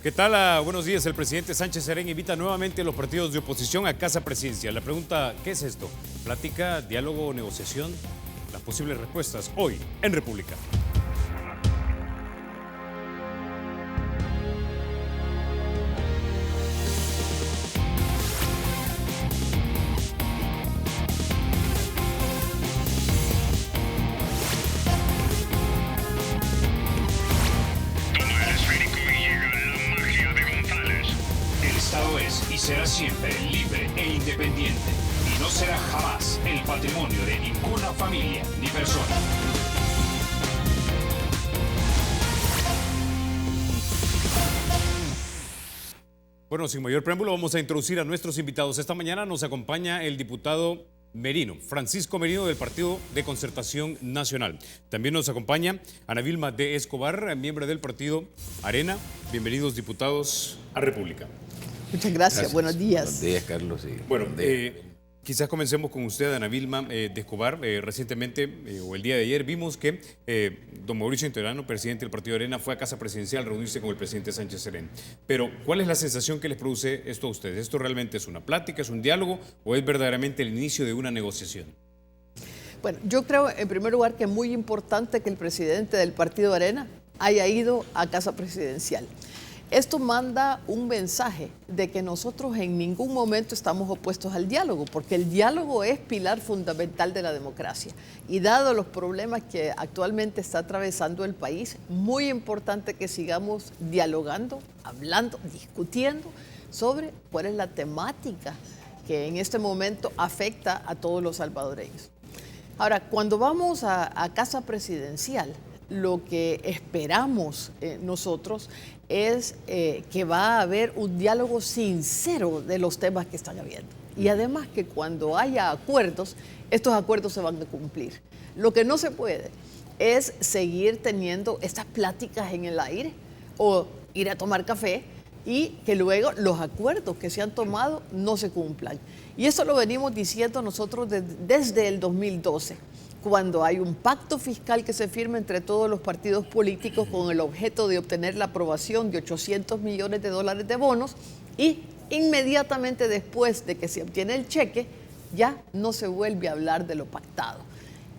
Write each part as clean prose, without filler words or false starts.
¿Qué tal? Buenos días. El presidente Sánchez Serén invita nuevamente a los partidos de oposición a Casa Presidencial. La pregunta, ¿qué es esto? ¿Plática, diálogo, negociación? Las posibles respuestas hoy en República. Será siempre libre e independiente y no será jamás el patrimonio de ninguna familia ni persona. Bueno, sin mayor preámbulo, vamos a introducir a nuestros invitados. Esta mañana nos acompaña el diputado Merino, Francisco Merino, del Partido de Concertación Nacional. También nos acompaña Ana Vilma de Escobar, miembro del Partido Arena. Bienvenidos, diputados, a República. Muchas gracias. Buenos días. Buenos días, Carlos. Bueno, quizás comencemos con usted, Ana Vilma de Escobar. Recientemente, o el día de ayer, vimos que don Mauricio Interiano, presidente del Partido Arena, fue a Casa Presidencial a reunirse con el presidente Sánchez Serén. Pero, ¿cuál es la sensación que les produce esto a ustedes? ¿Esto realmente es una plática, es un diálogo o es verdaderamente el inicio de una negociación? Bueno, yo creo, en primer lugar, que es muy importante que el presidente del Partido Arena haya ido a Casa Presidencial. Esto manda un mensaje de que nosotros en ningún momento estamos opuestos al diálogo, porque el diálogo es pilar fundamental de la democracia. Y dado los problemas que actualmente está atravesando el país, muy importante que sigamos dialogando, hablando, discutiendo sobre cuál es la temática que en este momento afecta a todos los salvadoreños. Ahora, cuando vamos a Casa Presidencial, lo que esperamos nosotros es que va a haber un diálogo sincero de los temas que están habiendo. Y además que cuando haya acuerdos, estos acuerdos se van a cumplir. Lo que no se puede es seguir teniendo estas pláticas en el aire o ir a tomar café y que luego los acuerdos que se han tomado no se cumplan. Y eso lo venimos diciendo nosotros desde el 2012. Cuando hay un pacto fiscal que se firma entre todos los partidos políticos con el objeto de obtener la aprobación de 800 millones de dólares de bonos y inmediatamente después de que se obtiene el cheque, ya no se vuelve a hablar de lo pactado.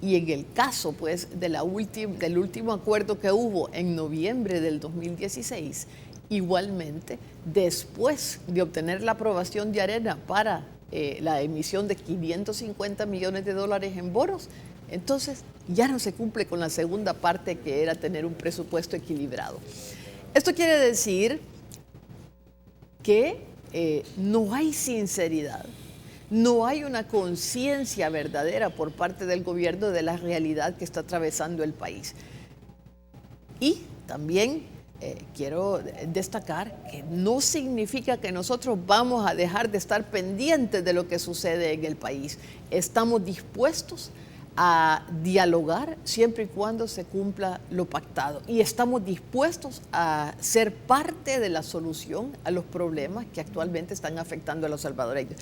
Y en el caso pues, del último acuerdo que hubo en noviembre del 2016, igualmente, después de obtener la aprobación de Arena para la emisión de 550 millones de dólares en bonos, entonces ya no se cumple con la segunda parte, que era tener un presupuesto equilibrado. Esto quiere decir que no hay sinceridad, no hay una conciencia verdadera por parte del gobierno de la realidad que está atravesando el país. Y también quiero destacar que no significa que nosotros vamos a dejar de estar pendientes de lo que sucede en el país. Estamos dispuestos a dialogar siempre y cuando se cumpla lo pactado. Y estamos dispuestos a ser parte de la solución a los problemas que actualmente están afectando a los salvadoreños.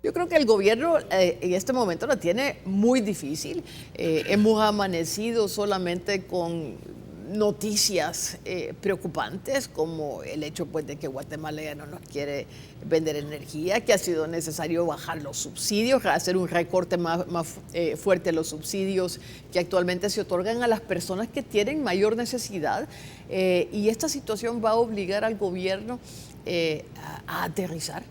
Yo creo que el gobierno en este momento lo tiene muy difícil. Hemos amanecido solamente con noticias preocupantes, como el hecho pues, de que Guatemala ya no nos quiere vender energía, que ha sido necesario bajar los subsidios, hacer un recorte más fuerte a los subsidios que actualmente se otorgan a las personas que tienen mayor necesidad. Y esta situación va a obligar al gobierno a aterrizar,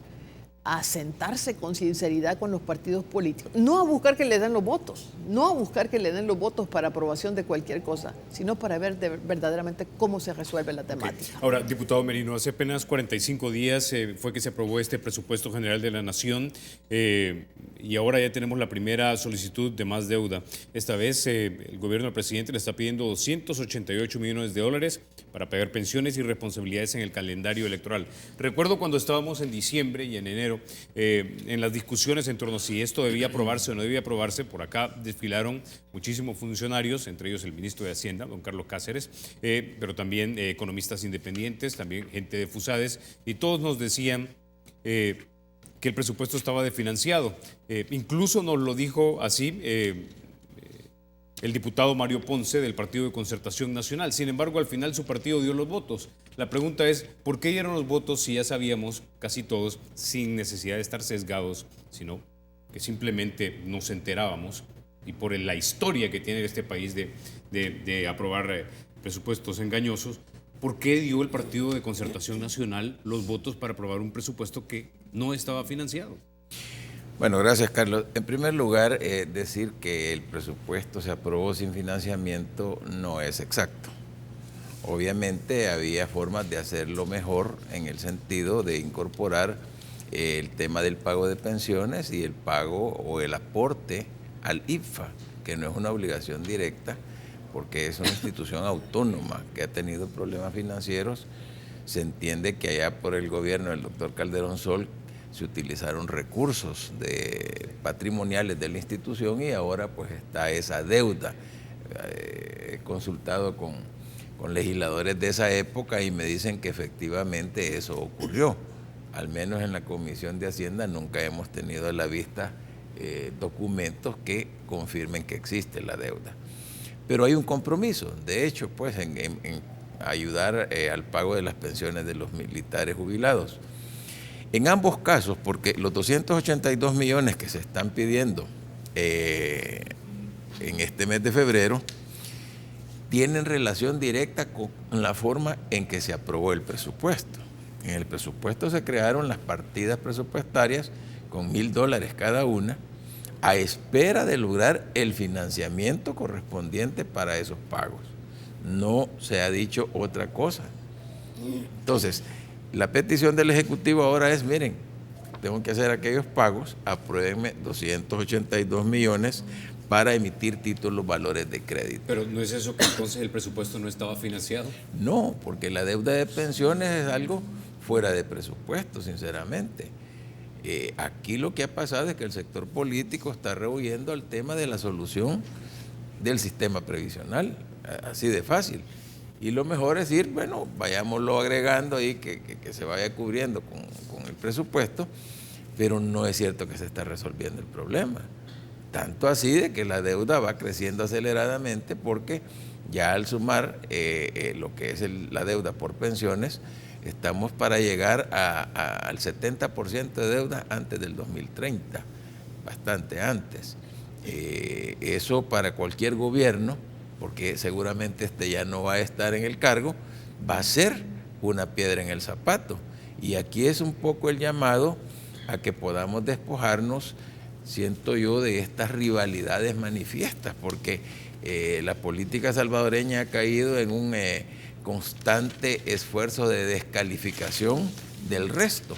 a sentarse con sinceridad con los partidos políticos, no a buscar que le den los votos, no a buscar que le den los votos para aprobación de cualquier cosa, sino para ver verdaderamente cómo se resuelve la temática. Ahora, diputado Merino, hace apenas 45 días fue que se aprobó este presupuesto general de la Nación y ahora ya tenemos la primera solicitud de más deuda. Esta vez el gobierno del presidente le está pidiendo 288 millones de dólares para pagar pensiones y responsabilidades en el calendario electoral. Recuerdo cuando estábamos en diciembre y en enero en las discusiones en torno a si esto debía aprobarse o no debía aprobarse. Por acá desfilaron muchísimos funcionarios, entre ellos el ministro de Hacienda, don Carlos Cáceres, pero también economistas independientes, también gente de FUSADES, y todos nos decían que el presupuesto estaba desfinanciado. Incluso nos lo dijo así el diputado Mario Ponce del Partido de Concertación Nacional. Sin embargo, al final su partido dio los votos. La pregunta es, ¿por qué dieron los votos si ya sabíamos, casi todos, sin necesidad de estar sesgados, sino que simplemente nos enterábamos y por la historia que tiene este país de aprobar presupuestos engañosos? ¿Por qué dio el Partido de Concertación Nacional los votos para aprobar un presupuesto que no estaba financiado? Bueno, gracias, Carlos. En primer lugar, decir que el presupuesto se aprobó sin financiamiento no es exacto. Obviamente había formas de hacerlo mejor en el sentido de incorporar el tema del pago de pensiones y el pago o el aporte al IPFA, que no es una obligación directa, porque es una institución autónoma que ha tenido problemas financieros. Se entiende que allá por el gobierno del doctor Calderón Sol se utilizaron recursos patrimoniales de la institución y ahora pues está esa deuda. He consultado con legisladores de esa época y me dicen que efectivamente eso ocurrió. Al menos en la Comisión de Hacienda nunca hemos tenido a la vista documentos que confirmen que existe la deuda. Pero hay un compromiso, de hecho, pues en ayudar al pago de las pensiones de los militares jubilados. En ambos casos, porque los 282 millones que se están pidiendo en este mes de febrero tienen relación directa con la forma en que se aprobó el presupuesto. En el presupuesto se crearon las partidas presupuestarias con $1,000 cada una, a espera de lograr el financiamiento correspondiente para esos pagos. No se ha dicho otra cosa. Entonces, la petición del Ejecutivo ahora es, miren, tengo que hacer aquellos pagos, apruébenme 282 millones para emitir títulos valores de crédito. Pero ¿no es eso que entonces el presupuesto no estaba financiado? No, porque la deuda de pensiones es algo fuera de presupuesto, sinceramente. Aquí lo que ha pasado es que el sector político está rehuyendo al tema de la solución del sistema previsional, así de fácil. Y lo mejor es ir, bueno, vayámoslo agregando ahí, que se vaya cubriendo con el presupuesto, pero no es cierto que se está resolviendo el problema. Tanto así de que la deuda va creciendo aceleradamente porque ya al sumar lo que es la deuda por pensiones, estamos para llegar al 70% de deuda antes del 2030, bastante antes. Eso para cualquier gobierno, porque seguramente ya no va a estar en el cargo, va a ser una piedra en el zapato. Y aquí es un poco el llamado a que podamos despojarnos, siento yo, de estas rivalidades manifiestas, porque la política salvadoreña ha caído en un constante esfuerzo de descalificación del resto.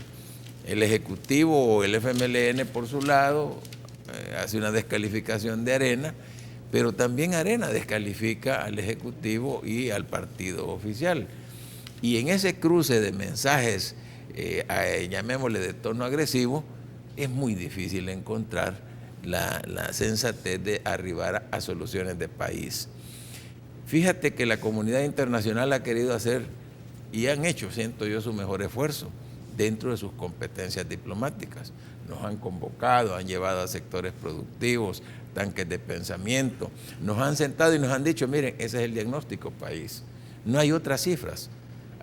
El Ejecutivo o el FMLN por su lado hace una descalificación de Arena, pero también Arena descalifica al Ejecutivo y al partido oficial. Y en ese cruce de mensajes, llamémosle de tono agresivo, es muy difícil encontrar la sensatez de arribar a soluciones de país. Fíjate que la comunidad internacional ha querido hacer y han hecho, siento yo, su mejor esfuerzo dentro de sus competencias diplomáticas. Nos han convocado, han llevado a sectores productivos, tanques de pensamiento, nos han sentado y nos han dicho, miren, ese es el diagnóstico país. No hay otras cifras.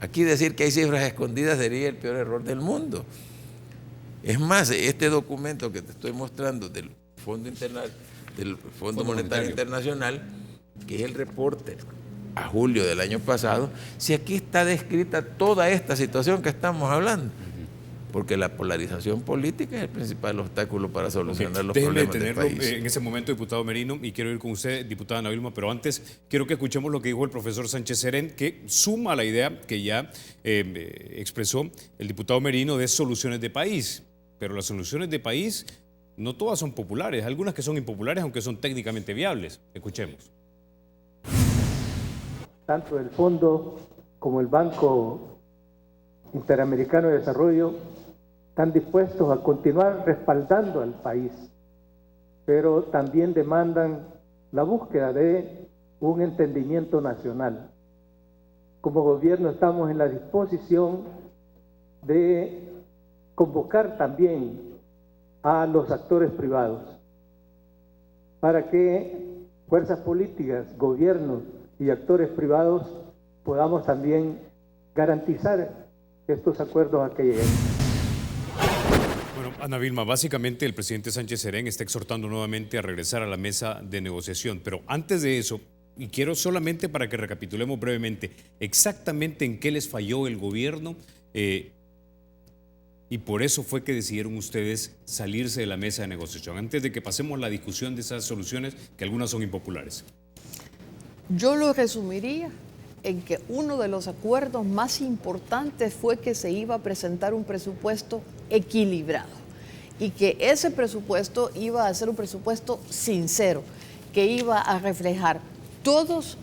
Aquí decir que hay cifras escondidas sería el peor error del mundo. Es más, este documento que te estoy mostrando del Fondo Monetario Internacional, que es el reporte a julio del año pasado, si aquí está descrita toda esta situación que estamos hablando, porque la polarización política es el principal obstáculo para solucionar los problemas del país. En ese momento, diputado Merino, y quiero ir con usted, diputada Ana Vilma, pero antes quiero que escuchemos lo que dijo el profesor Sánchez Serén, que suma la idea que ya expresó el diputado Merino de soluciones de país. Pero las soluciones de país no todas son populares, algunas que son impopulares, aunque son técnicamente viables. Escuchemos. Tanto el Fondo como el Banco Interamericano de Desarrollo están dispuestos a continuar respaldando al país, pero también demandan la búsqueda de un entendimiento nacional. Como gobierno estamos en la disposición de convocar también a los actores privados para que fuerzas políticas, gobiernos y actores privados podamos también garantizar estos acuerdos a que lleguen. Bueno, Ana Vilma, básicamente el presidente Sánchez Serén está exhortando nuevamente a regresar a la mesa de negociación, pero antes de eso, y quiero solamente para que recapitulemos brevemente, exactamente en qué les falló el gobierno y por eso fue que decidieron ustedes salirse de la mesa de negociación, antes de que pasemos la discusión de esas soluciones, que algunas son impopulares. Yo lo resumiría en que uno de los acuerdos más importantes fue que se iba a presentar un presupuesto equilibrado y que ese presupuesto iba a ser un presupuesto sincero, que iba a reflejar todos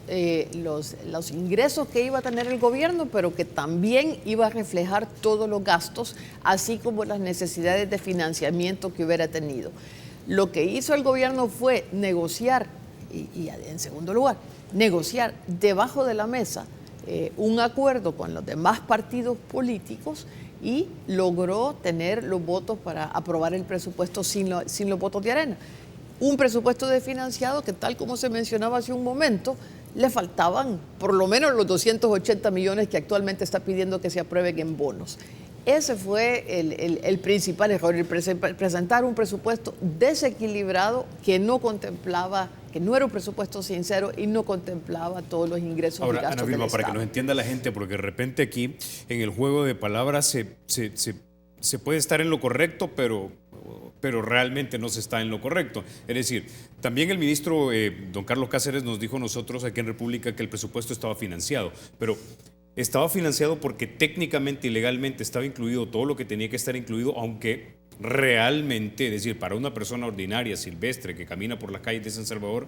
los ingresos que iba a tener el gobierno, pero que también iba a reflejar todos los gastos, así como las necesidades de financiamiento que hubiera tenido. Lo que hizo el gobierno fue negociar, y en segundo lugar, negociar debajo de la mesa un acuerdo con los demás partidos políticos y logró tener los votos para aprobar el presupuesto sin los votos de Arena. Un presupuesto desfinanciado que, tal como se mencionaba hace un momento, le faltaban por lo menos los 280 millones que actualmente está pidiendo que se aprueben en bonos. Ese fue el principal error, el presentar un presupuesto desequilibrado que no contemplaba, que no era un presupuesto sincero y no contemplaba todos los ingresos y gastos Ana Vilma, del Estado. para que nos entienda la gente, porque de repente aquí en el juego de palabras se puede estar en lo correcto, pero realmente no se está en lo correcto. Es decir, también el ministro don Carlos Cáceres nos dijo a nosotros aquí en República que el presupuesto estaba financiado, pero estaba financiado porque técnicamente y legalmente estaba incluido todo lo que tenía que estar incluido, aunque realmente, es decir, para una persona ordinaria, silvestre, que camina por las calles de San Salvador,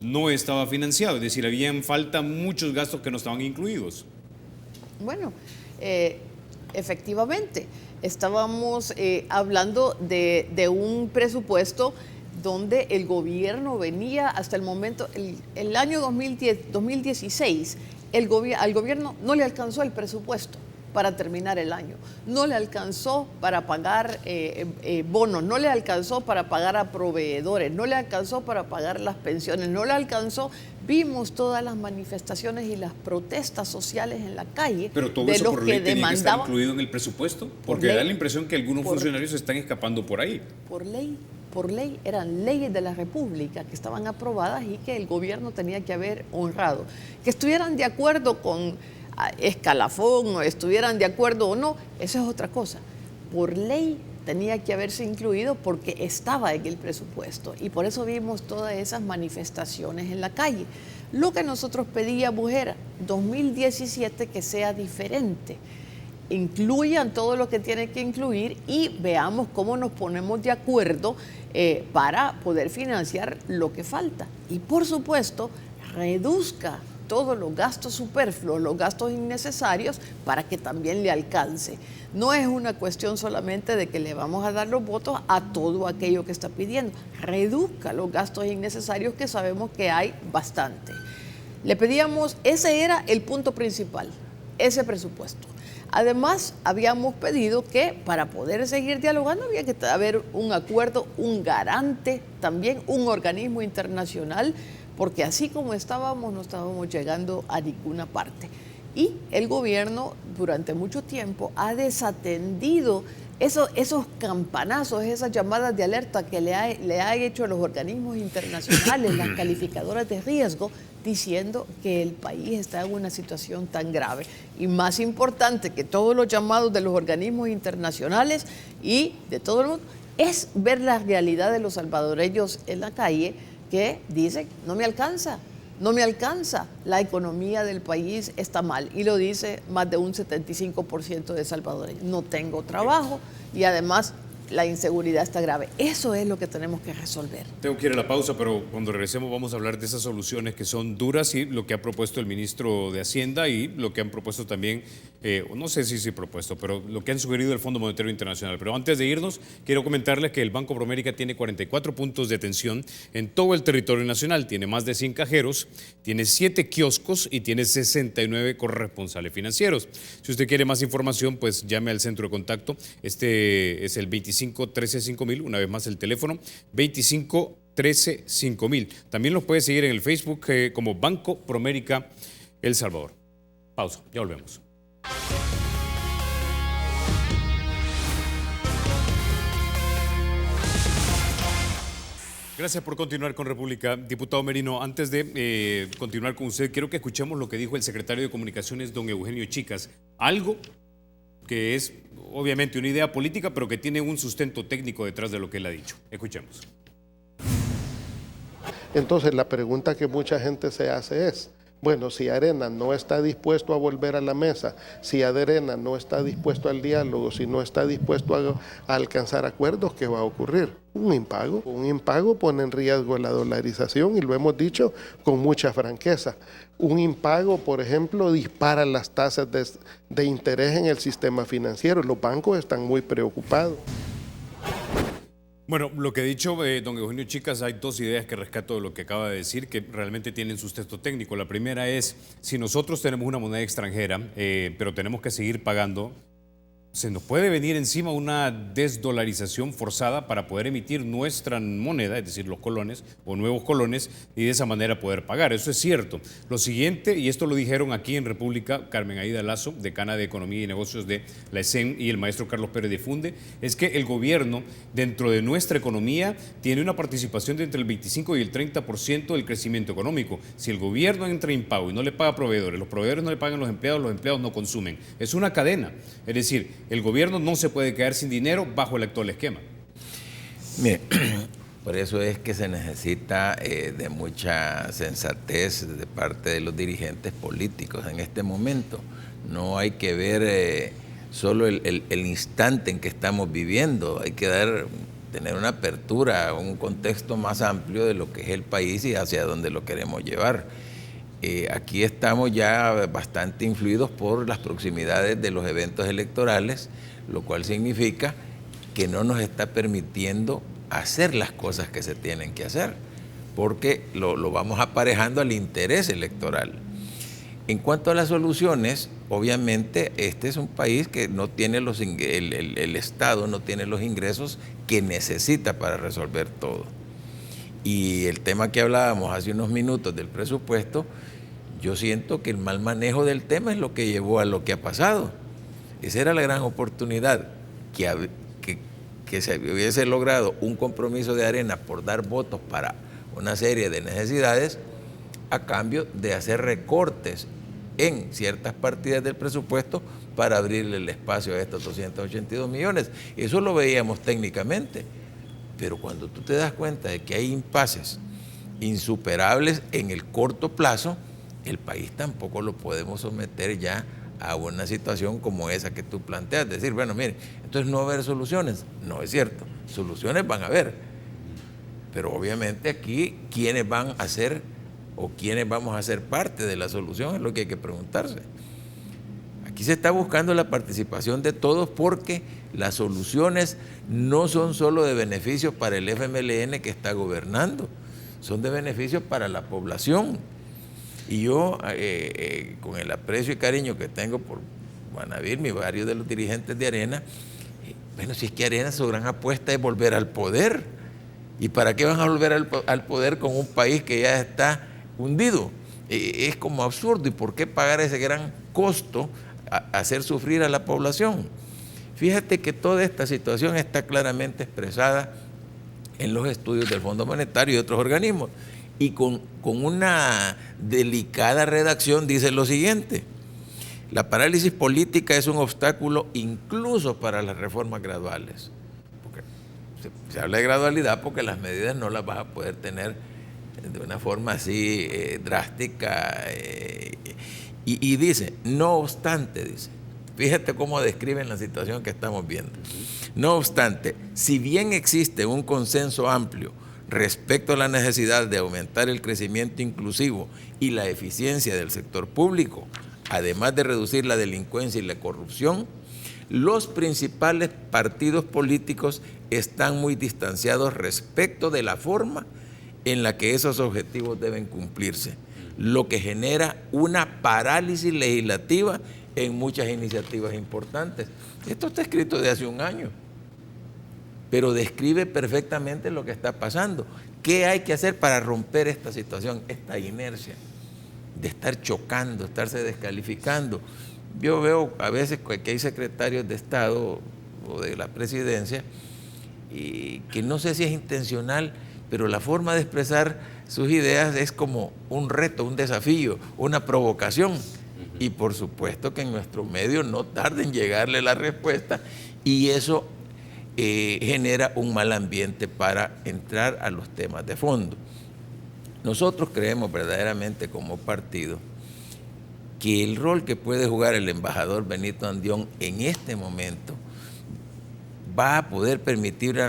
no estaba financiado. Es decir, habían falta muchos gastos que no estaban incluidos. Bueno, efectivamente, estábamos hablando de un presupuesto donde el gobierno venía hasta el momento, el año 2016, al gobierno no le alcanzó el presupuesto para terminar el año, no le alcanzó para pagar bonos, no le alcanzó para pagar a proveedores, no le alcanzó para pagar las pensiones, no le alcanzó. Vimos todas las manifestaciones y las protestas sociales en la calle. Pero todo de eso los por ley que tenía que estar demandaban, incluido en el presupuesto, porque da la impresión que algunos funcionarios se están escapando por ahí. Por ley, eran leyes de la República que estaban aprobadas y que el gobierno tenía que haber honrado. Que estuvieran de acuerdo con escalafón o estuvieran de acuerdo o no, eso es otra cosa. Por ley tenía que haberse incluido porque estaba en el presupuesto y por eso vimos todas esas manifestaciones en la calle. Lo que nosotros pedíamos era 2017 que sea diferente. Incluyan todo lo que tienen que incluir y veamos cómo nos ponemos de acuerdo para poder financiar lo que falta. Y por supuesto, reduzca todos los gastos superfluos, los gastos innecesarios, para que también le alcance. No es una cuestión solamente de que le vamos a dar los votos a todo aquello que está pidiendo. Reduzca los gastos innecesarios, que sabemos que hay bastante. Le pedíamos, ese era el punto principal, ese presupuesto. Además, habíamos pedido que para poder seguir dialogando había que haber un acuerdo, un garante, también un organismo internacional, porque así como estábamos, no estábamos llegando a ninguna parte. Y el gobierno durante mucho tiempo ha desatendido esos campanazos, esas llamadas de alerta que le ha hecho a los organismos internacionales, las calificadoras de riesgo, diciendo que el país está en una situación tan grave. Y más importante que todos los llamados de los organismos internacionales y de todo el mundo, es ver la realidad de los salvadoreños en la calle, que dicen, no me alcanza, la economía del país está mal, y lo dice más de un 75% de salvadoreños. No tengo trabajo y además la inseguridad está grave. Eso es lo que tenemos que resolver. Tengo que ir a la pausa, pero cuando regresemos vamos a hablar de esas soluciones que son duras y lo que ha propuesto el ministro de Hacienda y lo que han propuesto también, no sé si propuesto, pero lo que han sugerido el Fondo Monetario Internacional. Pero antes de irnos, quiero comentarles que el Banco Promérica tiene 44 puntos de atención en todo el territorio nacional. Tiene más de 100 cajeros, tiene 7 kioscos y tiene 69 corresponsales financieros. Si usted quiere más información, pues llame al centro de contacto. Este es el 25135000, una vez más el teléfono 25135000. También los puede seguir en el Facebook como Banco Promérica El Salvador. Pausa, ya volvemos. Gracias por continuar con República. Diputado Merino, antes de continuar con usted, quiero que escuchemos lo que dijo el secretario de Comunicaciones, don Eugenio Chicas. Algo que es obviamente una idea política, pero que tiene un sustento técnico detrás de lo que él ha dicho. Escuchemos. Entonces la pregunta que mucha gente se hace es, bueno, si Arena no está dispuesto a volver a la mesa, si Arena no está dispuesto al diálogo, si no está dispuesto a alcanzar acuerdos, ¿qué va a ocurrir? Un impago. Un impago pone en riesgo la dolarización y lo hemos dicho con mucha franqueza. Un impago, por ejemplo, dispara las tasas de interés en el sistema financiero. Los bancos están muy preocupados. Bueno, lo que ha dicho don Eugenio Chicas, hay dos ideas que rescato de lo que acaba de decir que realmente tienen sustento técnico. La primera es, si nosotros tenemos una moneda extranjera, pero tenemos que seguir pagando, se nos puede venir encima una desdolarización forzada para poder emitir nuestra moneda, es decir, los colones o nuevos colones, y de esa manera poder pagar. Eso es cierto. Lo siguiente, y esto lo dijeron aquí en República Carmen Aida Lazo, decana de Economía y Negocios de la ESEN, y el maestro Carlos Pérez de Funde, es que el gobierno, dentro de nuestra economía, tiene una participación de entre el 25 y el 30% del crecimiento económico. Si el gobierno entra impago y no le paga a proveedores, los proveedores no le pagan a los empleados no consumen. Es una cadena. Es decir, el gobierno no se puede quedar sin dinero bajo el actual esquema. Mire, por eso es que se necesita de mucha sensatez de parte de los dirigentes políticos en este momento. No hay que ver solo el instante en que estamos viviendo, hay que tener una apertura, un contexto más amplio de lo que es el país y hacia dónde lo queremos llevar. Aquí estamos ya bastante influidos por las proximidades de los eventos electorales, lo cual significa que no nos está permitiendo hacer las cosas que se tienen que hacer, porque lo vamos aparejando al interés electoral. En cuanto a las soluciones, obviamente este es un país que no tiene el Estado no tiene los ingresos que necesita para resolver todo. Y el tema que hablábamos hace unos minutos del presupuesto, yo siento que el mal manejo del tema es lo que llevó a lo que ha pasado. Esa era la gran oportunidad, que se hubiese logrado un compromiso de Arena por dar votos para una serie de necesidades a cambio de hacer recortes en ciertas partidas del presupuesto para abrirle el espacio a estos 282 millones. Eso lo veíamos técnicamente, pero cuando tú te das cuenta de que hay impases insuperables en el corto plazo, el país tampoco lo podemos someter ya a una situación como esa que tú planteas, decir, bueno, mire, entonces no va a haber soluciones. No es cierto, soluciones van a haber, pero obviamente aquí quiénes van a ser o quiénes vamos a ser parte de la solución es lo que hay que preguntarse. Aquí se está buscando la participación de todos porque las soluciones no son solo de beneficio para el FMLN que está gobernando, son de beneficio para la población. Y yo, con el aprecio y cariño que tengo por Guanabirme y varios de los dirigentes de Arena, bueno, si es que Arena su gran apuesta es volver al poder. ¿Y para qué van a volver al poder con un país que ya está hundido? Es como absurdo. ¿Y por qué pagar ese gran costo a hacer sufrir a la población? Fíjate que toda esta situación está claramente expresada en los estudios del Fondo Monetario y otros organismos. Y con una delicada redacción dice lo siguiente: la parálisis política es un obstáculo incluso para las reformas graduales. Porque se habla de gradualidad porque las medidas no las vas a poder tener de una forma así drástica. Y dice, no obstante, dice, fíjate cómo describen la situación que estamos viendo. No obstante, si bien existe un consenso amplio respecto a la necesidad de aumentar el crecimiento inclusivo y la eficiencia del sector público, además de reducir la delincuencia y la corrupción, los principales partidos políticos están muy distanciados respecto de la forma en la que esos objetivos deben cumplirse, lo que genera una parálisis legislativa en muchas iniciativas importantes. Esto está escrito de hace un año, pero describe perfectamente lo que está pasando. ¿Qué hay que hacer para romper esta situación, esta inercia de estar chocando, estarse descalificando? yo veo a veces que hay secretarios de Estado o de la presidencia y que no sé si es intencional, pero la forma de expresar sus ideas es como un reto, un desafío, una provocación. Y por supuesto que en nuestro medio no tarda en llegarle la respuesta y eso genera un mal ambiente para entrar a los temas de fondo. Nosotros creemos verdaderamente como partido que el rol que puede jugar el embajador Benito Andión en este momento va a poder permitir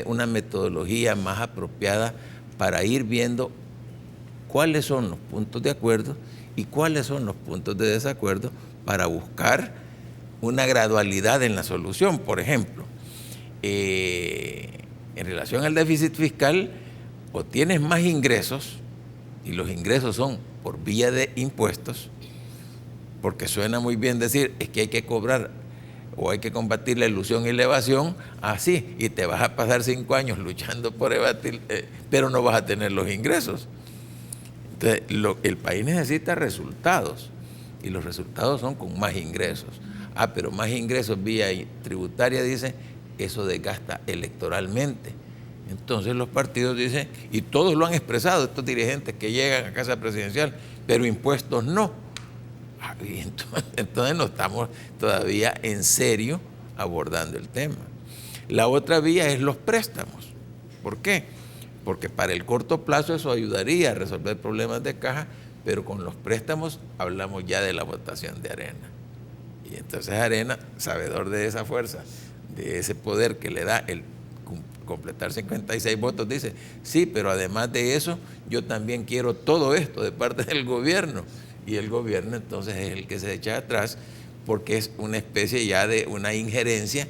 una metodología más apropiada para ir viendo cuáles son los puntos de acuerdo y cuáles son los puntos de desacuerdo para buscar una gradualidad en la solución. Por ejemplo, en relación al déficit fiscal, o tienes más ingresos, y los ingresos son por vía de impuestos, porque suena muy bien decir, es que hay que cobrar o hay que combatir la ilusión y la evasión, así, y te vas a pasar 5 años luchando por evadir, pero no vas a tener los ingresos. Entonces, el país necesita resultados, y los resultados son con más ingresos. Pero más ingresos vía tributaria, dice, eso desgasta electoralmente. Entonces los partidos dicen, y todos lo han expresado, estos dirigentes que llegan a Casa Presidencial, pero impuestos no. Y entonces no estamos todavía en serio abordando el tema. La otra vía es los préstamos. ¿Por qué? Porque para el corto plazo eso ayudaría a resolver problemas de caja, pero con los préstamos hablamos ya de la votación de Arena. Y entonces Arena, sabedor de esa fuerza, de ese poder que le da el completar 56 votos, dice, sí, pero además de eso, yo también quiero todo esto de parte del gobierno. Y el gobierno entonces es el que se echa atrás porque es una especie ya de una injerencia,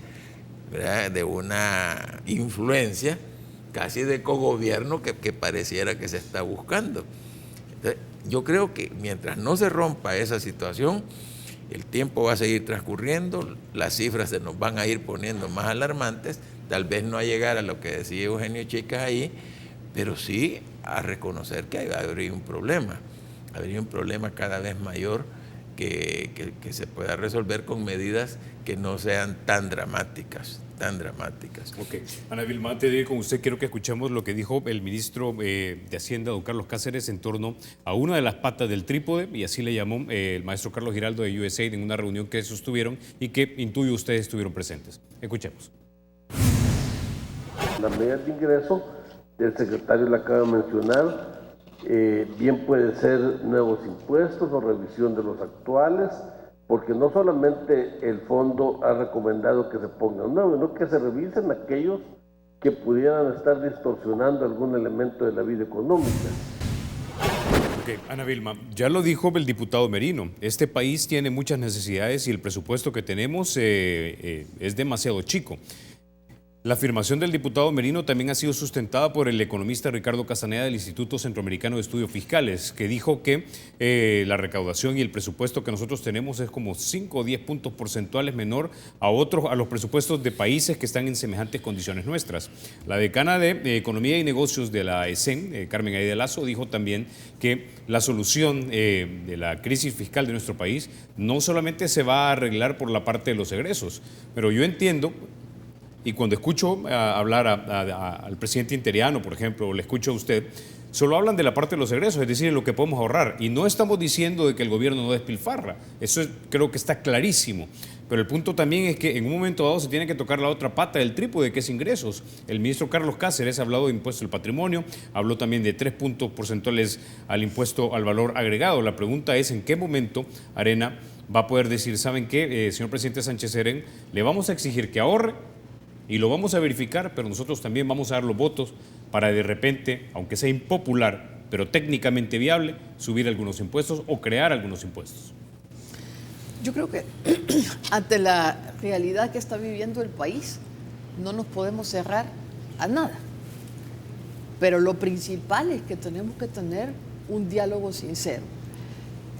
¿verdad?, de una influencia casi de cogobierno que pareciera que se está buscando. Entonces, yo creo que mientras no se rompa esa situación, el tiempo va a seguir transcurriendo, las cifras se nos van a ir poniendo más alarmantes, tal vez no a llegar a lo que decía Eugenio Chicas ahí, pero sí a reconocer que habría un problema. Habría un problema cada vez mayor que se pueda resolver con medidas que no sean tan dramáticas. Ok. Ana Vilma, antes de ir con usted, quiero que escuchemos lo que dijo el ministro de Hacienda, don Carlos Cáceres, en torno a una de las patas del trípode, y así le llamó el maestro Carlos Giraldo de USAID en una reunión que sostuvieron y que intuyo ustedes estuvieron presentes. Escuchemos. Las medidas de ingreso, el secretario la acaba de mencionar, bien puede ser nuevos impuestos o revisión de los actuales, porque no solamente el fondo ha recomendado que se pongan nuevos, sino que se revisen aquellos que pudieran estar distorsionando algún elemento de la vida económica. Ok, Ana Vilma, ya lo dijo el diputado Merino, este país tiene muchas necesidades y el presupuesto que tenemos es demasiado chico. La afirmación del diputado Merino también ha sido sustentada por el economista Ricardo Castaneda del Instituto Centroamericano de Estudios Fiscales, que dijo que la recaudación y el presupuesto que nosotros tenemos es como 5 o 10 puntos porcentuales menor a los presupuestos de países que están en semejantes condiciones nuestras. La decana de Economía y Negocios de la ESEN, Carmen Aida Lazo, dijo también que la solución de la crisis fiscal de nuestro país no solamente se va a arreglar por la parte de los egresos, pero yo entiendo. Y cuando escucho hablar al presidente interiano, por ejemplo, o le escucho a usted, solo hablan de la parte de los egresos, es decir, lo que podemos ahorrar. Y no estamos diciendo de que el gobierno no despilfarra. Eso creo que está clarísimo. Pero el punto también es que en un momento dado se tiene que tocar la otra pata del trípode, que es ingresos. El ministro Carlos Cáceres ha hablado de impuesto al patrimonio, habló también de 3 puntos porcentuales al impuesto al valor agregado. La pregunta es en qué momento Arena va a poder decir, ¿saben qué, señor presidente Sánchez Serén? Le vamos a exigir que ahorre, y lo vamos a verificar, pero nosotros también vamos a dar los votos para de repente, aunque sea impopular, pero técnicamente viable, subir algunos impuestos o crear algunos impuestos. Yo creo que ante la realidad que está viviendo el país, no nos podemos cerrar a nada. Pero lo principal es que tenemos que tener un diálogo sincero.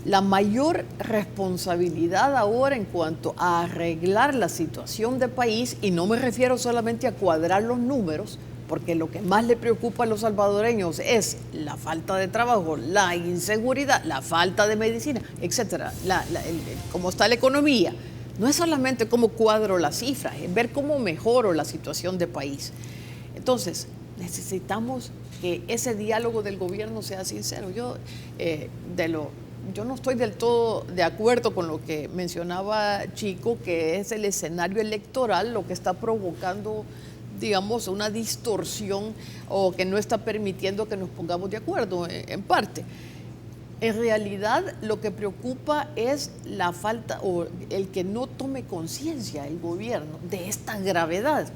La mayor responsabilidad ahora en cuanto a arreglar la situación del país, y no me refiero solamente a cuadrar los números, porque lo que más le preocupa a los salvadoreños es la falta de trabajo, la inseguridad, la falta de medicina, etcétera, cómo está la economía. No es solamente cómo cuadro las cifras, es ver cómo mejoro la situación del país. Entonces, necesitamos que ese diálogo del gobierno sea sincero. Yo no estoy del todo de acuerdo con lo que mencionaba Chico, que es el escenario electoral lo que está provocando, digamos, una distorsión o que no está permitiendo que nos pongamos de acuerdo en parte. En realidad, lo que preocupa es la falta o el que no tome conciencia el gobierno de esta gravedad.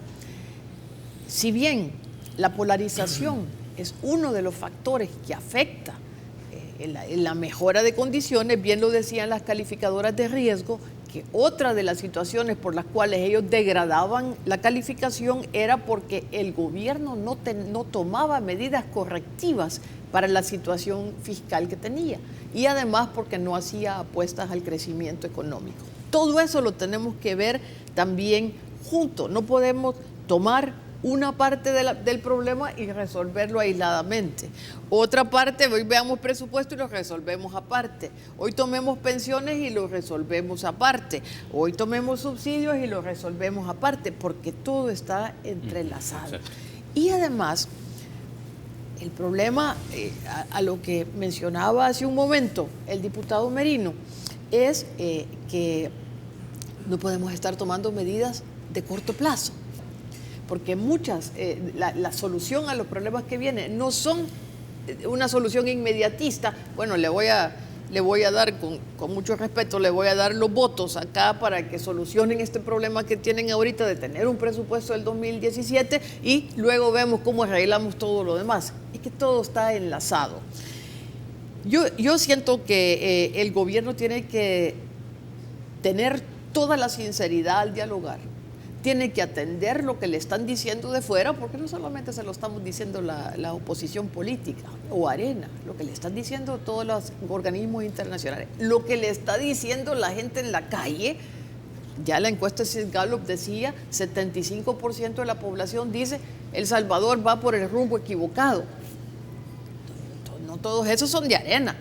Si bien la polarización es uno de los factores que afecta en la mejora de condiciones, bien lo decían las calificadoras de riesgo, que otra de las situaciones por las cuales ellos degradaban la calificación era porque el gobierno no tomaba medidas correctivas para la situación fiscal que tenía y además porque no hacía apuestas al crecimiento económico. Todo eso lo tenemos que ver también junto, no podemos tomar una parte del problema y resolverlo aisladamente. Otra parte, hoy veamos presupuesto y lo resolvemos aparte. Hoy tomemos pensiones y lo resolvemos aparte. Hoy tomemos subsidios y lo resolvemos aparte, porque todo está entrelazado. Y además, el problema, a lo que mencionaba hace un momento el diputado Merino, es que no podemos estar tomando medidas de corto plazo. Porque la solución a los problemas que vienen no son una solución inmediatista. Bueno, le voy a dar, con mucho respeto, le voy a dar los votos acá para que solucionen este problema que tienen ahorita de tener un presupuesto del 2017 y luego vemos cómo arreglamos todo lo demás. Es que todo está enlazado. Yo siento que el gobierno tiene que tener toda la sinceridad al dialogar. Tiene que atender lo que le están diciendo de fuera, porque no solamente se lo estamos diciendo la oposición política o Arena, lo que le están diciendo todos los organismos internacionales, lo que le está diciendo la gente en la calle. Ya la encuesta de Gallup decía, 75% de la población dice El Salvador va por el rumbo equivocado. No todos esos son de Arena.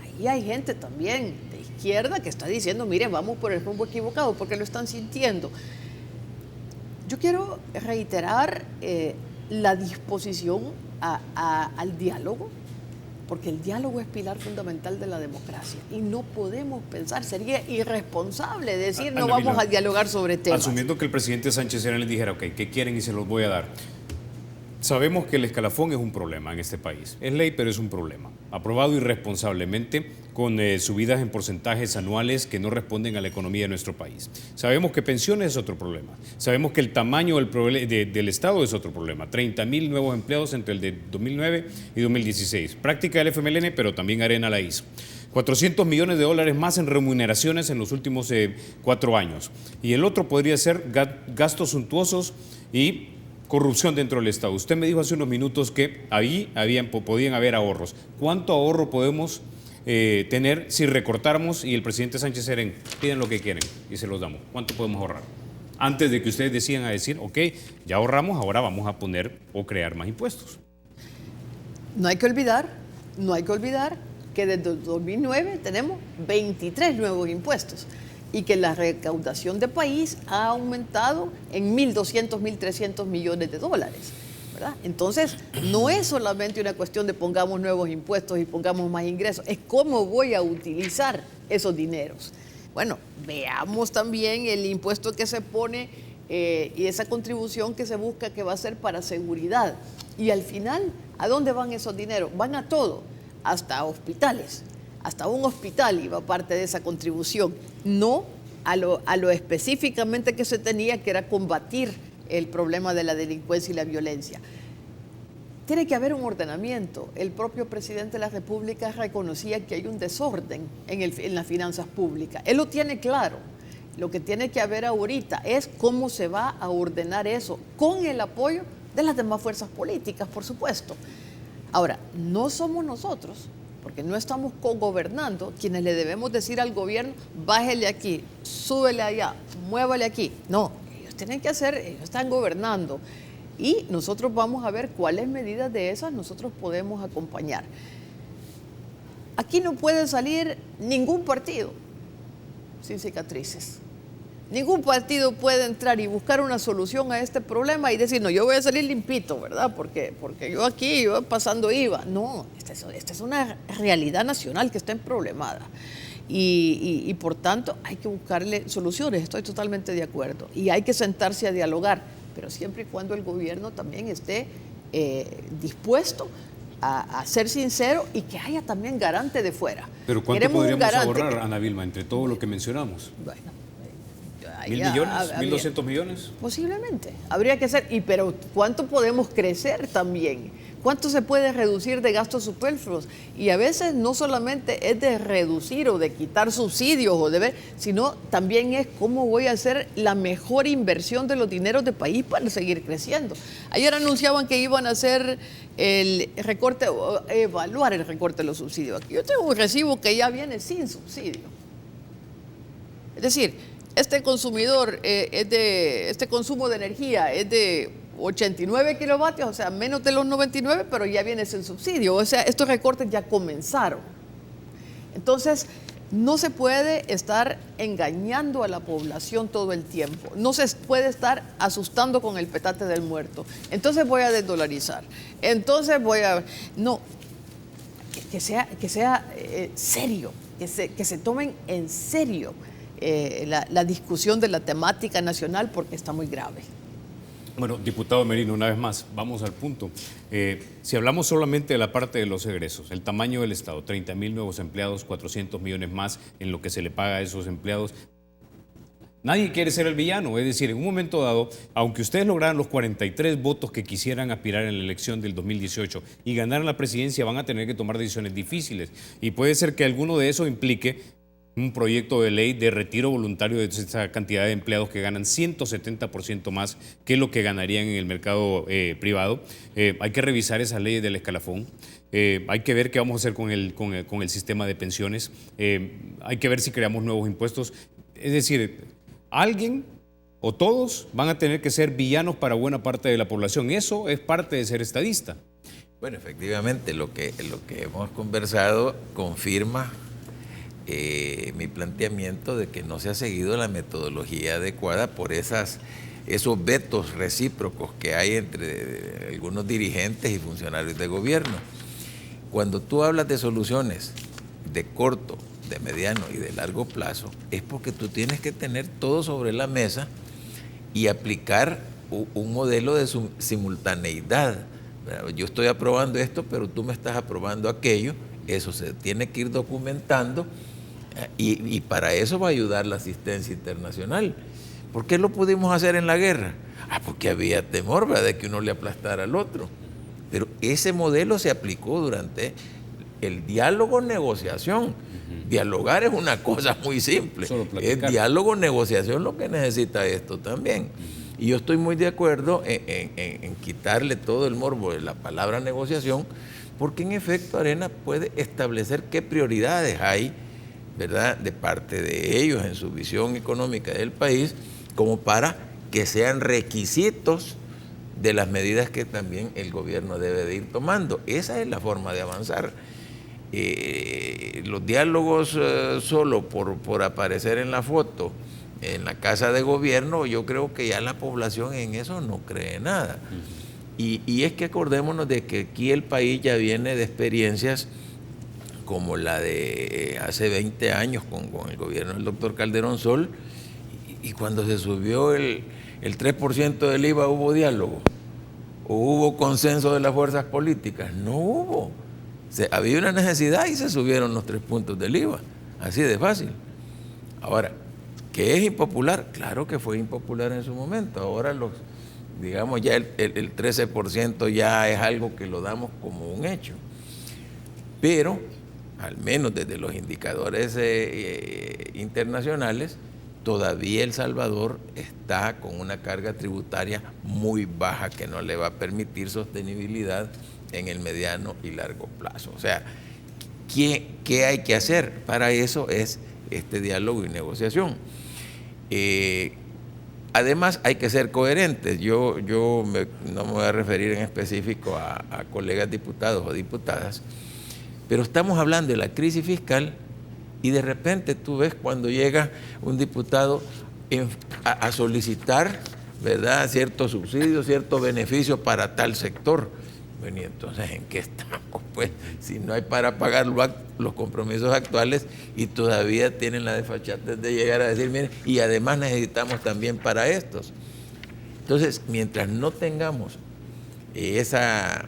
Ahí hay gente también de izquierda que está diciendo, mire, vamos por el rumbo equivocado, porque lo están sintiendo. Yo quiero reiterar la disposición al diálogo, porque el diálogo es pilar fundamental de la democracia y no podemos pensar, sería irresponsable decir no vamos a dialogar sobre temas. Asumiendo que el presidente Sánchez Serén les dijera, ok, ¿qué quieren y se los voy a dar? Sabemos que el escalafón es un problema en este país. Es ley, pero es un problema. Aprobado irresponsablemente con subidas en porcentajes anuales que no responden a la economía de nuestro país. Sabemos que pensiones es otro problema. Sabemos que el tamaño del Estado es otro problema. 30.000 nuevos empleados entre el de 2009 y 2016. Práctica del FMLN, pero también Arena la hizo. 400 millones de dólares más en remuneraciones en los últimos 4 años. Y el otro podría ser gastos suntuosos y corrupción dentro del Estado. Usted me dijo hace unos minutos que ahí podían haber ahorros. ¿Cuánto ahorro podemos tener si recortáramos y el presidente Sánchez Serén piden lo que quieren y se los damos? ¿Cuánto podemos ahorrar? Antes de que ustedes decidan a decir, ok, ya ahorramos, ahora vamos a poner o crear más impuestos. No hay que olvidar que desde 2009 tenemos 23 nuevos impuestos y que la recaudación del país ha aumentado en 1.200, 1.300 millones de dólares, ¿verdad? Entonces, no es solamente una cuestión de pongamos nuevos impuestos y pongamos más ingresos, es cómo voy a utilizar esos dineros. Bueno, veamos también el impuesto que se pone y esa contribución que se busca que va a ser para seguridad. Y al final, ¿a dónde van esos dineros? Van a todo, hasta hospitales. Hasta un hospital iba parte de esa contribución, no a lo específicamente que se tenía, que era combatir el problema de la delincuencia y la violencia. Tiene que haber un ordenamiento. El propio presidente de la República reconocía que hay un desorden en las finanzas públicas. Él lo tiene claro. Lo que tiene que haber ahorita es cómo se va a ordenar eso, con el apoyo de las demás fuerzas políticas, por supuesto. Ahora, no somos nosotros, porque no estamos cogobernando, quienes le debemos decir al gobierno, bájele aquí, súbele allá, muévale aquí. No, ellos tienen que hacer, ellos están gobernando. y nosotros vamos a ver cuáles medidas de esas nosotros podemos acompañar. Aquí no puede salir ningún partido sin cicatrices. Ningún partido puede entrar y buscar una solución a este problema y decir, no, yo voy a salir limpito, ¿verdad? Porque yo aquí, yo pasando IVA. No, esta es una realidad nacional que está problemada. Y por tanto hay que buscarle soluciones, estoy totalmente de acuerdo. Y hay que sentarse a dialogar, pero siempre y cuando el gobierno también esté dispuesto a ser sincero y que haya también garante de fuera. Pero ¿cuánto podríamos ahorrar, Ana Vilma, entre todo lo que mencionamos? Bueno, ¿1.000 millones? ¿1.200 millones? Posiblemente, habría que hacer, pero ¿cuánto podemos crecer también? ¿Cuánto se puede reducir de gastos superfluos? Y a veces no solamente es de reducir o de quitar subsidios o de ver, sino también es cómo voy a hacer la mejor inversión de los dineros del país para seguir creciendo. Ayer anunciaban que iban a hacer el recorte, evaluar el recorte de los subsidios. Yo tengo un recibo que ya viene sin subsidio. Es decir, este consumidor, este consumo de energía es de 89 kilovatios, o sea, menos de los 99, pero ya viene sin subsidio. O sea, estos recortes ya comenzaron. Entonces, no se puede estar engañando a la población todo el tiempo. No se puede estar asustando con el petate del muerto. Entonces voy a desdolarizar. Entonces voy a... No, que sea serio, que se tomen en serio la discusión de la temática nacional porque está muy grave. Bueno, diputado Merino, una vez más, vamos al punto. Si hablamos solamente de la parte de los egresos, el tamaño del Estado, 30.000 nuevos empleados, 400 millones más en lo que se le paga a esos empleados. Nadie quiere ser el villano, es decir, en un momento dado, aunque ustedes lograran los 43 votos que quisieran aspirar en la elección del 2018 y ganaran la presidencia, van a tener que tomar decisiones difíciles. Y puede ser que alguno de esos implique un proyecto de ley de retiro voluntario de esa cantidad de empleados que ganan 170% más que lo que ganarían en el mercado privado. Hay que revisar esas leyes del escalafón. Hay que ver qué vamos a hacer con el sistema de pensiones. Hay que ver si creamos nuevos impuestos. Es decir, alguien o todos van a tener que ser villanos para buena parte de la población. Eso es parte de ser estadista. Bueno, efectivamente, lo que hemos conversado confirma mi planteamiento de que no se ha seguido la metodología adecuada por esos vetos recíprocos que hay entre algunos dirigentes y funcionarios de gobierno. Cuando tú hablas de soluciones de corto, de mediano y de largo plazo, es porque tú tienes que tener todo sobre la mesa y aplicar un modelo de simultaneidad. Yo estoy aprobando esto, pero tú me estás aprobando aquello. Eso se tiene que ir documentando y para eso va a ayudar la asistencia internacional. ¿Por qué lo pudimos hacer en la guerra? Porque había temor, ¿verdad?, de que uno le aplastara al otro. Pero ese modelo se aplicó durante el diálogo-negociación. Dialogar es una cosa muy simple. Es diálogo-negociación lo que necesita esto también. Y yo estoy muy de acuerdo en quitarle todo el morbo de la palabra negociación, porque en efecto Arena puede establecer qué prioridades hay, ¿verdad?, de parte de ellos en su visión económica del país, como para que sean requisitos de las medidas que también el gobierno debe de ir tomando. Esa es la forma de avanzar. Los diálogos solo por aparecer en la foto en la casa de gobierno, yo creo que ya la población en eso no cree nada. Y es que acordémonos de que aquí el país ya viene de experiencias como la de hace 20 años con el gobierno del doctor Calderón Sol, y cuando se subió el 3% del IVA, ¿hubo diálogo? ¿O hubo consenso de las fuerzas políticas? No hubo. Había una necesidad y se subieron los 3 puntos del IVA, así de fácil. Ahora, ¿qué es impopular? Claro que fue impopular en su momento. Ahora digamos ya el 13% ya es algo que lo damos como un hecho. Pero, al menos desde los indicadores internacionales, todavía El Salvador está con una carga tributaria muy baja que no le va a permitir sostenibilidad en el mediano y largo plazo. O sea, ¿qué hay que hacer? Para eso es este diálogo y negociación. además hay que ser coherentes. No me voy a referir en específico a colegas diputados o diputadas, pero estamos hablando de la crisis fiscal y de repente tú ves cuando llega un diputado a solicitar, ¿verdad?, ciertos subsidios, ciertos beneficios para tal sector. Bueno, y entonces, ¿en qué estamos? Pues si no hay para pagar los compromisos actuales y todavía tienen la desfachatez de llegar a decir, miren, y además necesitamos también para estos. Entonces, mientras no tengamos ese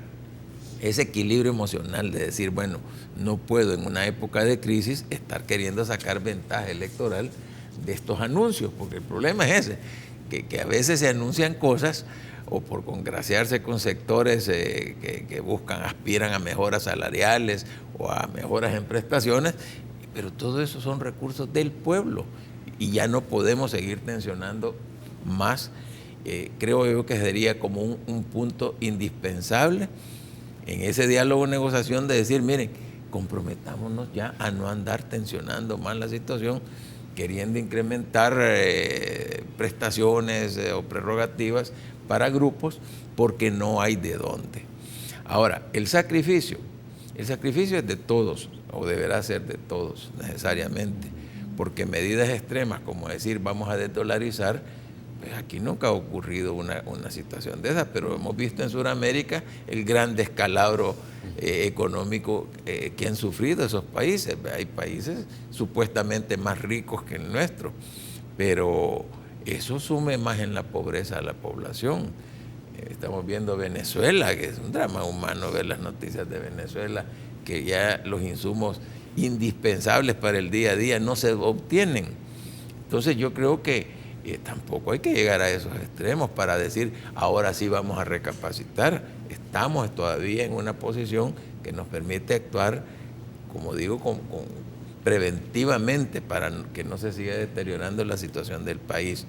equilibrio emocional de decir, bueno, no puedo en una época de crisis estar queriendo sacar ventaja electoral de estos anuncios, porque el problema es ese, que a veces se anuncian cosas o por congraciarse con sectores que aspiran a mejoras salariales o a mejoras en prestaciones, pero todo eso son recursos del pueblo y ya no podemos seguir tensionando más. Creo yo que sería como un punto indispensable en ese diálogo negociación de decir, miren, comprometámonos ya a no andar tensionando más la situación, queriendo incrementar prestaciones o prerrogativas para grupos, porque no hay de dónde. Ahora, el sacrificio es de todos, o deberá ser de todos necesariamente, porque medidas extremas como decir vamos a desdolarizar, pues aquí nunca ha ocurrido una situación de esas, pero hemos visto en Sudamérica el gran descalabro económico que han sufrido esos países. Hay países supuestamente más ricos que el nuestro, pero eso sume más en la pobreza a la población. Estamos viendo Venezuela, que es un drama humano ver las noticias de Venezuela, que ya los insumos indispensables para el día a día no se obtienen. Entonces yo creo que tampoco hay que llegar a esos extremos para decir, ahora sí vamos a recapacitar. Estamos todavía en una posición que nos permite actuar, como digo, preventivamente para que no se siga deteriorando la situación del país.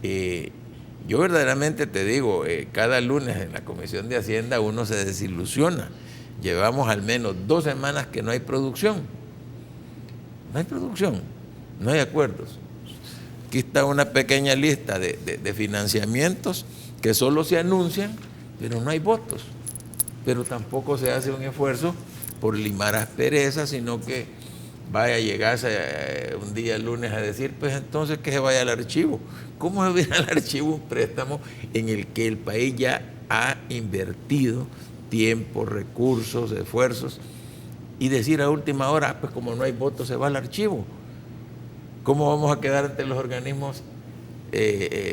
Yo verdaderamente te digo, cada lunes en la Comisión de Hacienda uno se desilusiona. Llevamos al menos 2 semanas que no hay producción. No hay producción, no hay acuerdos. Aquí está una pequeña lista de financiamientos que solo se anuncian, pero no hay votos. Pero tampoco se hace un esfuerzo por limar asperezas, sino que vaya a llegarse un día lunes a decir, pues entonces que se vaya al archivo. ¿Cómo se va al archivo un préstamo en el que el país ya ha invertido tiempo, recursos, esfuerzos, y decir a última hora, pues como no hay votos se va al archivo? ¿Cómo vamos a quedar ante los organismos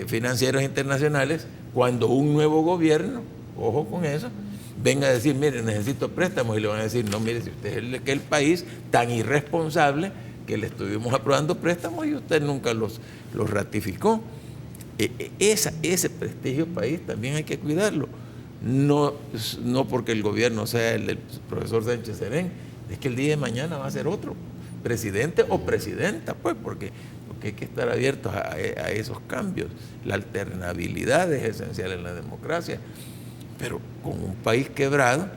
financieros internacionales cuando un nuevo gobierno, ojo con eso, venga a decir, mire, necesito préstamos, y le van a decir, no, mire, si usted es el país tan irresponsable que le estuvimos aprobando préstamos y usted nunca los ratificó? Ese prestigio país también hay que cuidarlo. No porque el gobierno sea el del profesor Sánchez Serén, es que el día de mañana va a ser otro presidente o presidenta, pues, porque hay que estar abiertos a esos cambios. La alternabilidad es esencial en la democracia, pero con un país quebrado,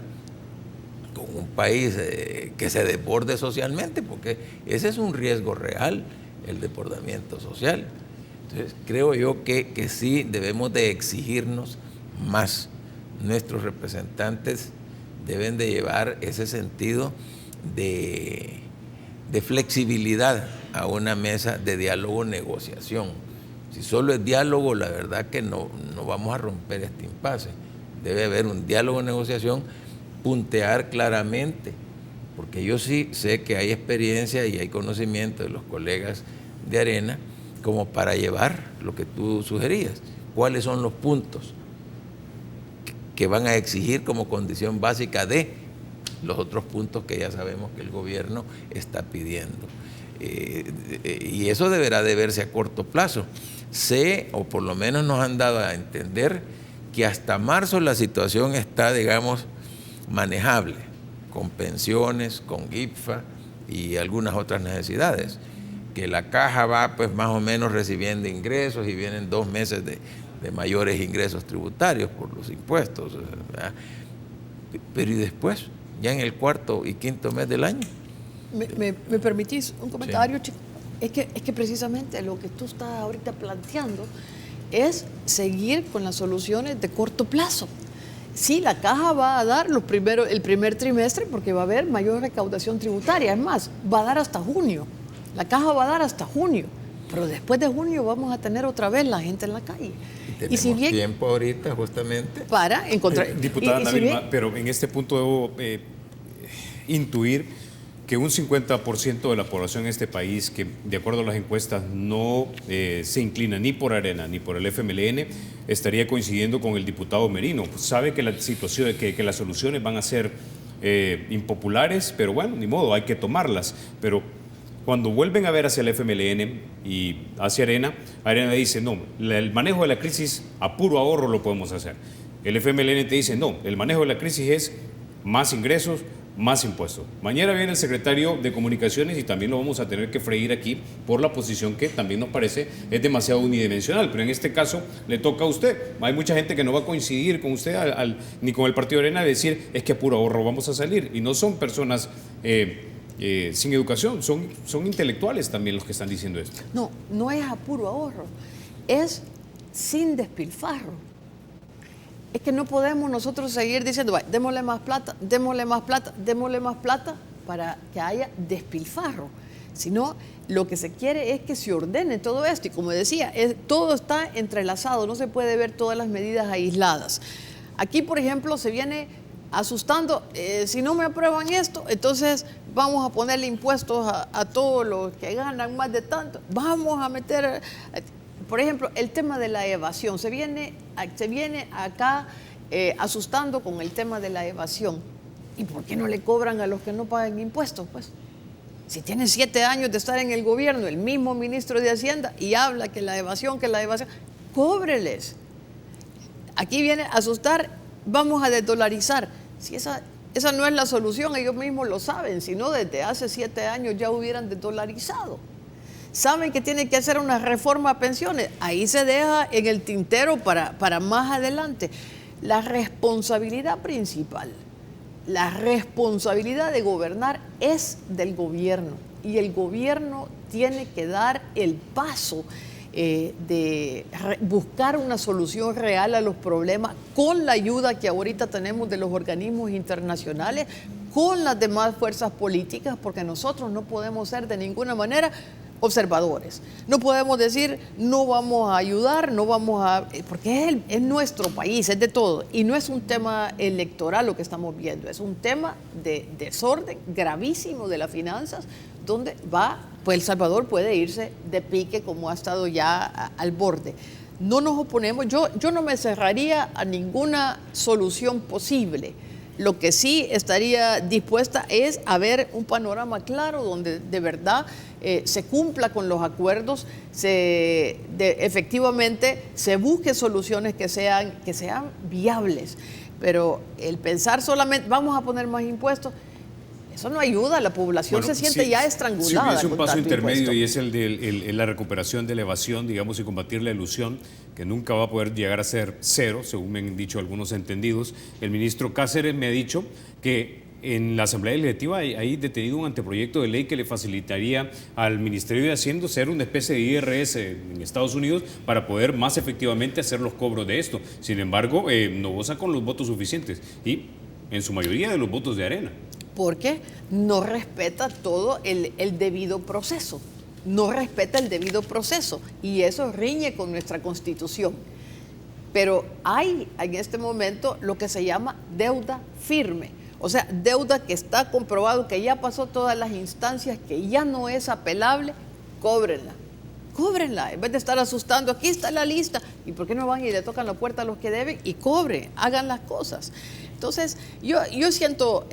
con un país que se desborde socialmente, porque ese es un riesgo real, el desbordamiento social. Entonces, creo yo que sí debemos de exigirnos más. Nuestros representantes deben de llevar ese sentido de flexibilidad a una mesa de diálogo-negociación. Si solo es diálogo, la verdad que no vamos a romper este impasse. Debe haber un diálogo-negociación, puntear claramente, porque yo sí sé que hay experiencia y hay conocimiento de los colegas de Arena como para llevar lo que tú sugerías. ¿Cuáles son los puntos que van a exigir como condición básica de los otros puntos que ya sabemos que el gobierno está pidiendo? Y eso deberá de verse a corto plazo. Sé, o por lo menos nos han dado a entender, que hasta marzo la situación está, digamos, manejable, con pensiones, con IPFA y algunas otras necesidades, que la caja va pues más o menos recibiendo ingresos y vienen 2 meses de mayores ingresos tributarios por los impuestos, ¿verdad? Pero ¿y después? Ya en el 4.º y 5.º mes del año. ¿Me permitís un comentario, Sí. chico? Es que precisamente lo que tú estás ahorita planteando es seguir con las soluciones de corto plazo. Sí, la caja va a dar el primer trimestre porque va a haber mayor recaudación tributaria. Es más, va a dar hasta junio. La caja va a dar hasta junio. Pero después de junio vamos a tener otra vez la gente en la calle. Y tenemos tiempo ahorita justamente para encontrar... Diputada Ana Vilma, pero en este punto debo intuir que un 50% de la población en este país, que de acuerdo a las encuestas no se inclina ni por Arena ni por el FMLN, estaría coincidiendo con el diputado Merino. Sabe que la situación, que las soluciones van a ser impopulares, pero bueno, ni modo, hay que tomarlas. Pero cuando vuelven a ver hacia el FMLN y hacia Arena dice, no, el manejo de la crisis a puro ahorro lo podemos hacer. El FMLN te dice, no, el manejo de la crisis es más ingresos, más impuestos. Mañana viene el secretario de Comunicaciones y también lo vamos a tener que freír aquí por la posición que también nos parece es demasiado unidimensional, pero en este caso le toca a usted. Hay mucha gente que no va a coincidir con usted ni con el Partido Arena de decir es que a puro ahorro vamos a salir, y no son personas sin educación, son intelectuales también los que están diciendo esto. No, no es a puro ahorro, es sin despilfarro. Es que no podemos nosotros seguir diciendo, démosle más plata, démosle más plata, démosle más plata para que haya despilfarro. Sino lo que se quiere es que se ordene todo esto. Y como decía, todo está entrelazado, no se puede ver todas las medidas aisladas. Aquí, por ejemplo, se viene asustando, si no me aprueban esto, entonces vamos a ponerle impuestos a todos los que ganan más de tanto. Vamos a meter... Por ejemplo, el tema de la evasión, se viene acá asustando con el tema de la evasión. ¿Y por qué no le cobran a los que no pagan impuestos? Pues, si tienen 7 años de estar en el gobierno, el mismo ministro de Hacienda, y habla que la evasión, cóbreles. Aquí viene a asustar, vamos a desdolarizar. Si esa no es la solución, ellos mismos lo saben, si no, desde hace 7 años ya hubieran desdolarizado. Saben que tienen que hacer una reforma a pensiones, ahí se deja en el tintero para más adelante. La responsabilidad principal, la responsabilidad de gobernar es del gobierno, y el gobierno tiene que dar el paso de buscar una solución real a los problemas con la ayuda que ahorita tenemos de los organismos internacionales, con las demás fuerzas políticas, porque nosotros no podemos ser de ninguna manera observadores. No podemos decir no vamos a ayudar, no vamos a... porque es nuestro país, es de todo. Y no es un tema electoral lo que estamos viendo, es un tema de desorden gravísimo de las finanzas, donde pues El Salvador puede irse de pique como ha estado ya al borde. No nos oponemos, yo no me cerraría a ninguna solución posible. Lo que sí estaría dispuesta es a ver un panorama claro donde de verdad se cumpla con los acuerdos, efectivamente se busque soluciones que sean viables. Pero el pensar solamente vamos a poner más impuestos, eso no ayuda, la población se siente ya estrangulada. Si hubiese un paso intermedio y es el de la recuperación de la evasión, digamos, y combatir la ilusión, que nunca va a poder llegar a ser cero, según me han dicho algunos entendidos. El ministro Cáceres me ha dicho que en la Asamblea Legislativa hay detenido un anteproyecto de ley que le facilitaría al Ministerio de Hacienda ser una especie de IRS en Estados Unidos para poder más efectivamente hacer los cobros de esto. Sin embargo, no goza con los votos suficientes y en su mayoría de los votos de Arena. Porque no respeta todo el debido proceso. No respeta el debido proceso y eso riñe con nuestra Constitución. Pero hay en este momento lo que se llama deuda firme, o sea, deuda que está comprobado que ya pasó todas las instancias, que ya no es apelable, cóbrenla, en vez de estar asustando, aquí está la lista, ¿y por qué no van y le tocan la puerta a los que deben y cobren, hagan las cosas? Entonces, yo siento...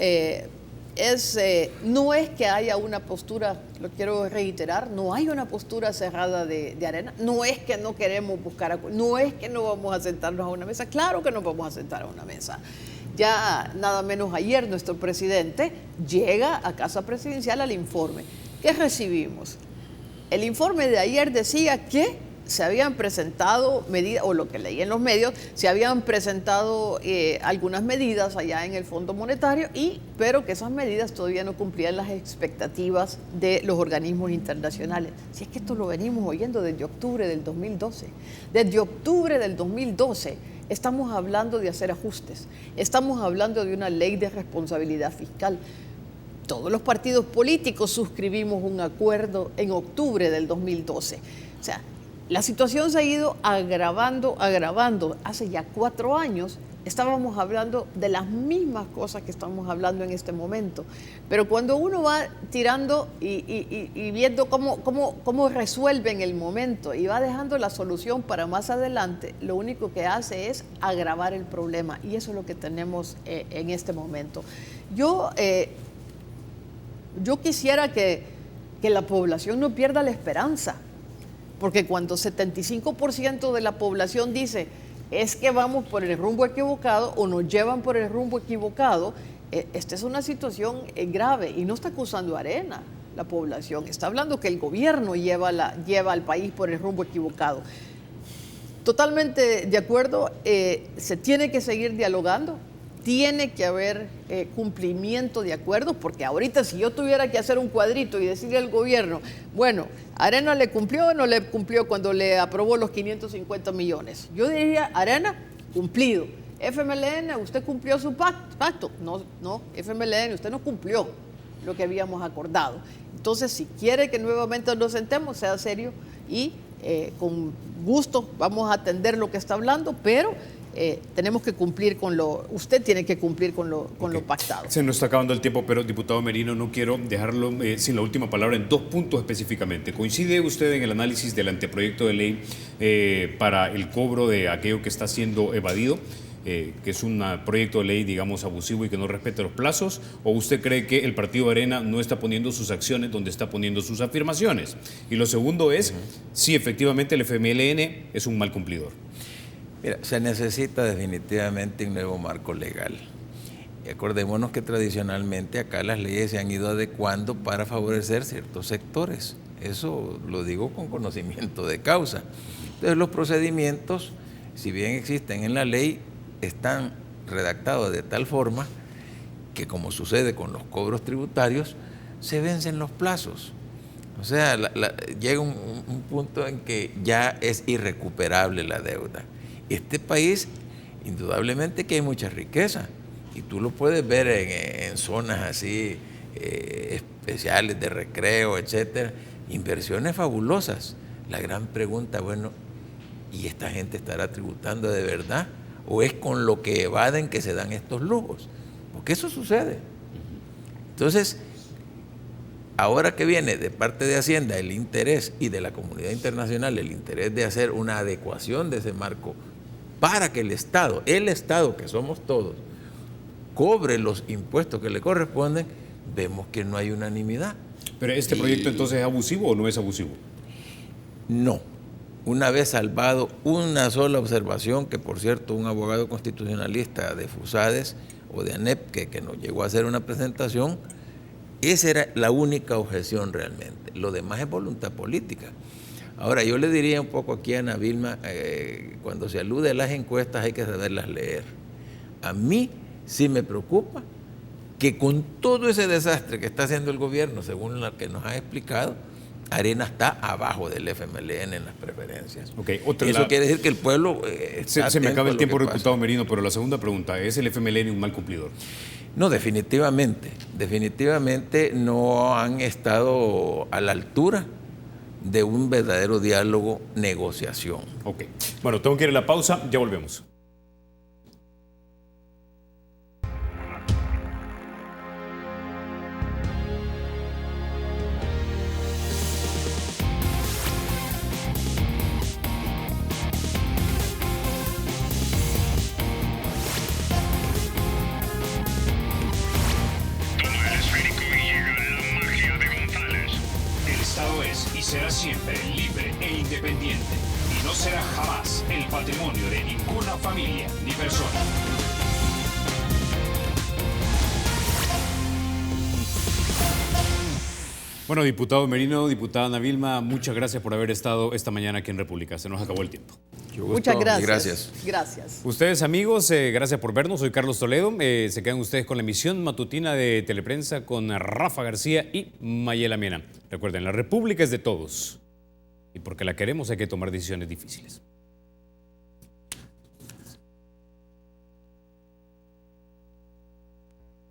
no es que haya una postura, lo quiero reiterar, no hay una postura cerrada de Arena, no es que no queremos buscar acuerdos, no es que no vamos a sentarnos a una mesa, claro que nos vamos a sentar a una mesa. Ya nada menos ayer nuestro presidente llega a Casa Presidencial al informe. ¿Qué recibimos? El informe de ayer decía que se habían presentado medidas, o lo que leí en los medios, se habían presentado algunas medidas allá en el Fondo Monetario, pero que esas medidas todavía no cumplían las expectativas de los organismos internacionales. Si es que esto lo venimos oyendo desde octubre del 2012. Desde octubre del 2012 estamos hablando de hacer ajustes, estamos hablando de una ley de responsabilidad fiscal. Todos los partidos políticos suscribimos un acuerdo en octubre del 2012. O sea, la situación se ha ido agravando. Hace ya 4 años estábamos hablando de las mismas cosas que estamos hablando en este momento. Pero cuando uno va tirando y viendo cómo resuelve en el momento y va dejando la solución para más adelante, lo único que hace es agravar el problema. Y eso es lo que tenemos en este momento. Yo quisiera que la población no pierda la esperanza. Porque cuando 75% de la población dice es que vamos por el rumbo equivocado o nos llevan por el rumbo equivocado, esta es una situación grave y no está acusando a Arena la población, está hablando que el gobierno lleva al país por el rumbo equivocado. Totalmente de acuerdo, se tiene que seguir dialogando, tiene que haber cumplimiento de acuerdos, porque ahorita si yo tuviera que hacer un cuadrito y decirle al gobierno, bueno, Arena le cumplió o no le cumplió cuando le aprobó los 550 millones. Yo diría, Arena, cumplido. FMLN, ¿usted cumplió su pacto? No, FMLN, usted no cumplió lo que habíamos acordado. Entonces, si quiere que nuevamente nos sentemos, sea serio y con gusto vamos a atender lo que está hablando, pero tenemos que cumplir usted tiene que cumplir con lo pactado. Se nos está acabando el tiempo, pero diputado Merino, no quiero dejarlo sin la última palabra en 2 puntos específicamente. ¿Coincide usted en el análisis del anteproyecto de ley para el cobro de aquello que está siendo evadido, que es un proyecto de ley, digamos, abusivo y que no respeta los plazos? ¿O usted cree que el partido Arena no está poniendo sus acciones donde está poniendo sus afirmaciones? Y lo segundo es si efectivamente el FMLN es un mal cumplidor. Mira, se necesita definitivamente un nuevo marco legal. Y acordémonos que tradicionalmente acá las leyes se han ido adecuando para favorecer ciertos sectores. Eso lo digo con conocimiento de causa. Entonces los procedimientos, si bien existen en la ley, están redactados de tal forma que, como sucede con los cobros tributarios, se vencen los plazos. O sea, llega un punto en que ya es irrecuperable la deuda. Este país, indudablemente que hay mucha riqueza, y tú lo puedes ver en zonas así especiales de recreo, etcétera, inversiones fabulosas. La gran pregunta, bueno, ¿y esta gente estará tributando de verdad? ¿O es con lo que evaden que se dan estos lujos? Porque eso sucede. Entonces, ahora que viene de parte de Hacienda el interés y de la comunidad internacional el interés de hacer una adecuación de ese marco para que el Estado que somos todos, cobre los impuestos que le corresponden, vemos que no hay unanimidad. ¿Pero este proyecto entonces es abusivo o no es abusivo? No. Una vez salvado una sola observación, que por cierto un abogado constitucionalista de FUSADES o de ANEP que nos llegó a hacer una presentación, esa era la única objeción realmente. Lo demás es voluntad política. Ahora, yo le diría un poco aquí a Ana Vilma, cuando se alude a las encuestas hay que saberlas leer. A mí sí me preocupa que con todo ese desastre que está haciendo el gobierno, según lo que nos ha explicado, Arena está abajo del FMLN en las preferencias. Eso quiere decir que el pueblo se me acaba el tiempo, diputado Merino, pero la segunda pregunta, ¿es el FMLN un mal cumplidor? No, definitivamente no han estado a la altura de un verdadero diálogo, negociación. Ok. Bueno, tengo que ir a la pausa, ya volvemos. Será siempre libre e independiente y no será jamás el patrimonio de ninguna familia ni persona. Bueno, diputado Merino, diputada Ana Vilma, muchas gracias por haber estado esta mañana aquí en República. Se nos acabó el tiempo. Muchas gracias. Gracias. Gracias. Ustedes, amigos, gracias por vernos. Soy Carlos Toledo. Se quedan ustedes con la emisión matutina de Teleprensa con Rafa García y Mayela Mena. Recuerden, la República es de todos. Y porque la queremos hay que tomar decisiones difíciles.